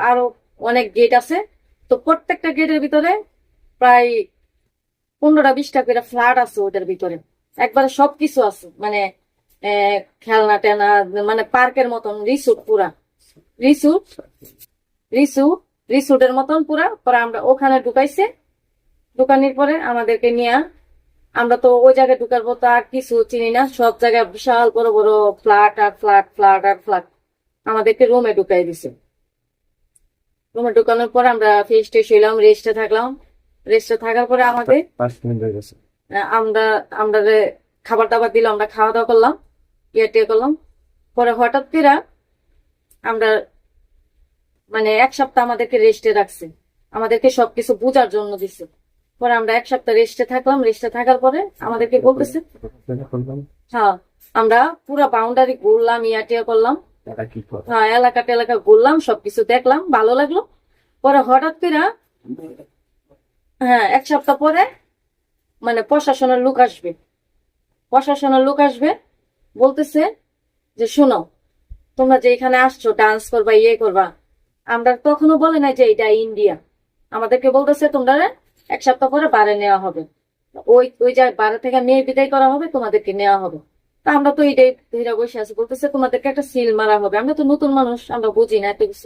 আরো অনেক গেট আছে। তো প্রত্যেকটা গেটের ভিতরে প্রায় 15টা 20টা করে ফ্ল্যাট আছে ওটার ভিতরে। একবারে সবকিছু আছে, মানে খেলনা টেনা, মানে পার্কের মতন রিসোর্ট পুরা। রিসোর্ট রিসোর্ট রিসোর্টের মতন পুরা। পরে আমরা ওখানে ঢুকাইছে। ঢুকানোর পরে আমাদেরকে নিয়ে, আমরা তো ওই জায়গায় ঢুকার মতো আর কিছু চিনি না, সব জায়গায় বিশাল বড় বড় ফ্ল্যাট আর ফ্ল্যাট, ফ্ল্যাট আর ফ্ল্যাট। আমাদেরকে রুমে ঢুকাই দিছে। রুমে ঢুকানোর পর আমরা ফ্রেশ ট্রেশ হইলাম, রেস্টে থাকলাম। রেস্টে থাকার পরে আমাদের 5 মিনিট হয়ে গেছে। আমরা আমরা খাবার দাবার দিল, আমরা খাওয়া দাওয়া করলাম, টিয়া করলাম। পরে হঠাৎ করে আমরা, মানে 1 সপ্তাহ আমাদেরকে রেস্টে রাখছে, আমাদেরকে সবকিছু বোঝার জন্য দিছে। পরে আমরা 1 সপ্তাহ রেস্টে থাকলাম। রেস্টে থাকার পরে আমাদেরকে বলতেছে, হ্যাঁ, আমরা পুরা বাউন্ডারি ঘুরলাম, টিয়া করলাম। তারা কি করে? হ্যাঁ, এলাকা টেলাকা ঘুরলাম, সবকিছু দেখলাম, ভালো লাগলো। পরে হঠাৎ করে, হ্যাঁ, 1 সপ্তাহ পরে মানে প্রশাসনের লোক আসবে। প্রশাসনের লোক আসবে, বলতেছে যে শোনো, তোমরা যে এখানে আসছো ডান্স করবা, করবা, আমরা কখনো বলে নাই যে এটা ইন্ডিয়া। আমাদেরকে বলতেছে তোমরা 1 সপ্তাহ পরে বারে নেওয়া হবে, ওই ওই বারে থেকে মেয়ে বিদায় করা হবে, তোমাদেরকে নেওয়া হবে। তা আমরা তো এইটাই ধীরে বসে আছি। বলতেছে তোমাদেরকে একটা সিল মারা হবে। আমরা তো নতুন মানুষ, আমরা বুঝি না এত কিছু।